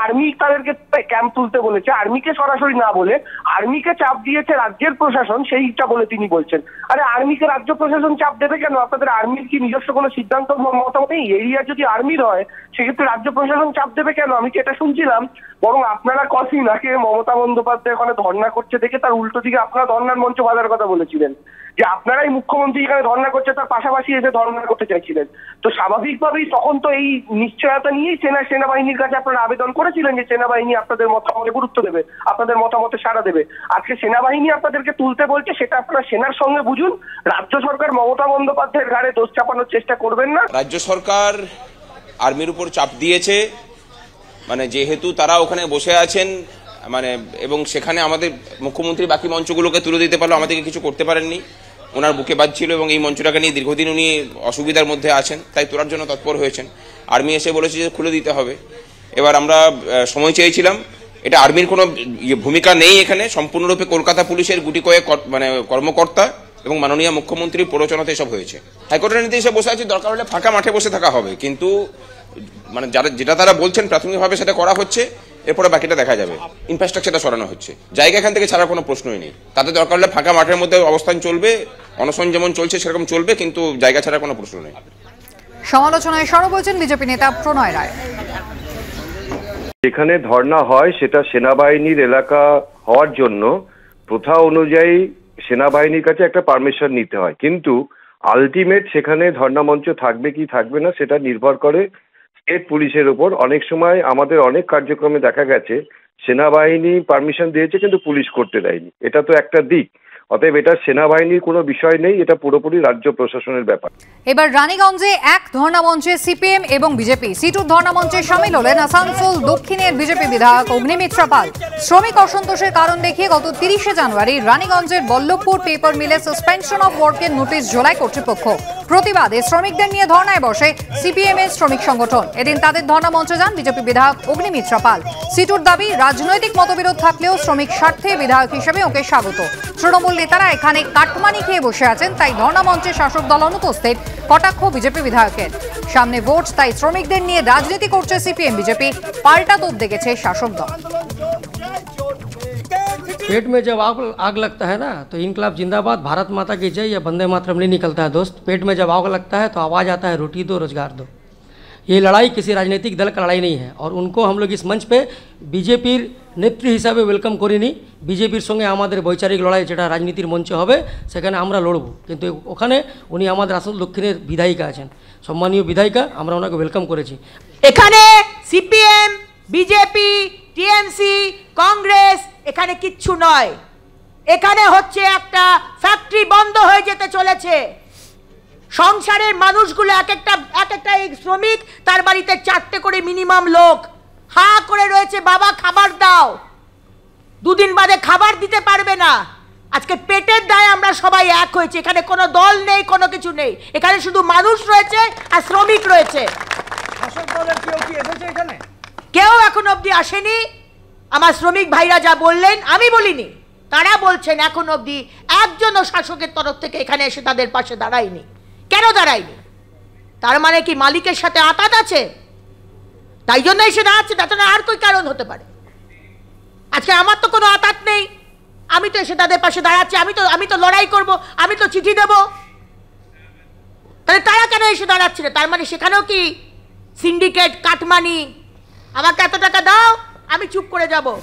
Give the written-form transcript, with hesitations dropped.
Army তাদেরকে camp তুলতে বলেছে, আর্মিকে সরাসরি না বলে আর্মিকে চাপ দিয়েছে রাজ্যের প্রশাসন, সেইটা বলে তিনি বলছেন। আরে আর্মিকে রাজ্য প্রশাসন চাপ দেবে কেন? আপনাদের আর্মির কি নিজস্ব কোনো সিদ্ধান্ত মতামত নেই? এরিয়া যদি আর্মির হয় সেক্ষেত্রে রাজ্য প্রশাসন চাপ দেবে কেন? আমি কি এটা শুনছিলাম? বরং আপনারা কদিন আগে মমতা বন্দ্যোপাধ্যায় ওখানে ধর্ণা করছে দেখে তার উল্টো দিকে আপনারা ধর্ণার মঞ্চ বাঁধার কথা বলেছিলেন, যে আপনারাই মুখ্যমন্ত্রী এখানে ধর্ণা করছে তার পাশাপাশি এসে ধর্ণা করতে চাইছিলেন। তো স্বাভাবিকভাবেই তখন তো এই নিশ্চয়তা নিয়েই সেনাবাহিনীর কাছে আপনারা আবেদন করেছিলেন যে সেনাবাহিনী আপনাদের মতামতে গুরুত্ব দেবে, আপনাদের মতামতে সাড়া দেবে। আজকে সেনাবাহিনী আপনাদেরকে তুলতে বলছে, সেটা আপনারা সেনার সঙ্গে বুঝুন। রাজ্য সরকার মমতা বন্দ্যোপাধ্যায়ের ঘাড়ে দোষ চাপানোর চেষ্টা করবেন না। রাজ্য সরকার আর্মির উপর চাপ দিয়েছে, মানে যেহেতু তারা ওখানে বসে আছেন, মানে এবং সেখানে আমাদের মুখ্যমন্ত্রী বাকি মঞ্চগুলোকে তুলে দিতে পারলো, আমাদেরকে কিছু করতে পারেননি। ওনার বুকে বাজছিল এবং এই মঞ্চটাকে নিয়ে দীর্ঘদিন উনি অসুবিধার মধ্যে আছেন, তাই তোলার জন্য তৎপর হয়েছেন। আর্মি এসে বলেছে যে খুলে দিতে হবে। এবার আমরা সময় চেয়েছিলাম, এটা আর্মির কোনো ভূমিকা নেই এখানে, সম্পূর্ণরূপে কলকাতা পুলিশের গুটি কয়েক মানে কর্মকর্তা এবং মাননীয় মুখ্যমন্ত্রীর প্ররোচনাতে এসব হয়েছে। হাইকোর্টের নির্দেশে বসে আছি, দরকার হলে ফাঁকা মাঠে বসে থাকা হবে, কিন্তু মানে যেটা তারা বলছেন প্রাথমিকভাবে সেটা করা হচ্ছে, এরপরে বাকিটা দেখা যাবে। ইনফ্রাস্ট্রাকচারটা সরানো হচ্ছে, জায়গা এখান থেকে ছাড়ার কোনো প্রশ্নই নেই। তাতে দরকার হলে ফাঁকা মাঠের মধ্যে অবস্থান চলবে, অনশন যেমন চলছে সেরকম চলবে, কিন্তু জায়গা ছাড়ার কোনো প্রশ্ন নেই। সমালোচনায় সরব হয়েছেন বিজেপি নেতা প্রণয় রায়। যেখানে ধর্ণা হয় সেটা সেনাবাহিনীর এলাকা হওয়ার জন্য প্রথা অনুযায়ী সেনাবাহিনীর কাছে একটা পারমিশন নিতে হয়, কিন্তু আলটিমেট সেখানে ধর্ণা মঞ্চ থাকবে কি থাকবে না সেটা নির্ভর করে স্টেট পুলিশের উপর। অনেক সময় আমাদের অনেক কার্যক্রমে দেখা গেছে সেনাবাহিনী পারমিশন দিয়েছে কিন্তু পুলিশ করতে দেয়নি, এটা তো একটা দিক। অতএব এটা সেনাবাহিনীর কোনো বিষয় নেই, এটা পুরোপুরি রাজ্য প্রশাসনের ব্যাপার। এবার রানীগঞ্জে এক ধর্ণা মঞ্চে সিপিএম এবং বিজেপি, সিটুর ধর্ণা মঞ্চে সামিল হলেন আসানসোল দক্ষিণের বিজেপি বিধায়ক অগ্নিমিত্রা পাল। শ্রমিক অসন্তোষের কারণ দেখিয়ে গত 30শে জানুয়ারি রানীগঞ্জের বল্লভপুর পেপার মিলে সাসপেনশন অফ ওয়ার্কের নোটিশ ঝোলায় কর্তৃপক্ষ। প্রতিবাদে শ্রমিকদের নিয়ে ধর্ণায় বসে সিপিএম এর শ্রমিক সংগঠন। এদিন তাদের ধর্ণা মঞ্চে যান বিজেপি বিধায়ক অগ্নিমিত্রা পাল। সিটুর দাবি, রাজনৈতিক মতবিরোধ থাকলেও শ্রমিক স্বার্থে বিধায়ক হিসেবে ওকে স্বাগত। তৃণমূল নেতারা এখানে কাটমানি খেয়ে বসে আছেন, তাই ধর্ণা মঞ্চে শাসক দল অনুপস্থিত, কটাক্ষ বিজেপি বিধায়কের। সামনে ভোট, তাই শ্রমিকদের নিয়ে রাজনীতি করছে সিপিএম বিজেপি, পাল্টা তোপ দেখেছে শাসক দল। पेट में जब आग लगता है ना तो इनकलाब जिंदाबाद, भारत माता की जय या वंदे मातरम नहीं निकलता है दोस्त। पेट में जब आग लगता है तो आवाज़ आता है रोटी दो, रोजगार दो। ये लड़ाई किसी राजनीतिक दल का लड़ाई नहीं है, और उनको हम लोग इस मंच पे बीजेपीर नेत्री हिसाবে ওয়েলকাম করিনি। বিজেপির সঙ্গে আমাদের বৈচারিক লড়াই যেটা রাজনীতির মঞ্চে হবে সেখানে আমরা লড়ব, কিন্তু ওখানে উনি আমাদের আসল দক্ষিণের বিধায়িকা আছেন, সম্মানীয় বিধায়িকা, আমরা ওনাকে ওয়েলকাম করেছি। এখানে সিপিএম, বিজেপি, টিএমসি, কংগ্রেস এখানে কিচ্ছু নয়। এখানে হচ্ছে একটা ফ্যাক্টরি বন্ধ হয়ে যেতে চলেছে। সংসারের মানুষগুলো এক একটা এই শ্রমিক, তার বাড়িতে 4টে করে মিনিমাম লোক হা করে রয়েছে, বাবা খাবার দাও। দুদিন বাদে খাবার দিতে পারবে না। আজকে পেটের দায়ে আমরা সবাই এক হয়েছে, এখানে কোনো দল নেই, কোনো কিছু নেই, এখানে শুধু মানুষ রয়েছে আর শ্রমিক রয়েছে। কেউ এখন অবধি আসেনি। আমার শ্রমিক ভাইরা যা বললেন আমি বলিনি, তারা বলছেন এখন অবধি একজনও শাসকের তরফ থেকে এখানে এসে তাদের পাশে দাঁড়ায়নি। কেন দাঁড়ায়নি? তার মানে কি মালিকের সাথে আঁতাত আছে, তাই জন্য এসে দাঁড়াচ্ছে? তাতে আর কই কারণ হতে পারে? আজকে আমার তো কোনো আঁতাত নেই, আমি তো এসে তাদের পাশে দাঁড়াচ্ছি, আমি তো লড়াই করব, আমি তো চিঠি দেব। তাহলে তারা কেন এসে দাঁড়াচ্ছে না? তার মানে সেখানেও কি সিন্ডিকেট, কাটমানি, আমাকে এত টাকা দাও আমি চুপ করে যাব?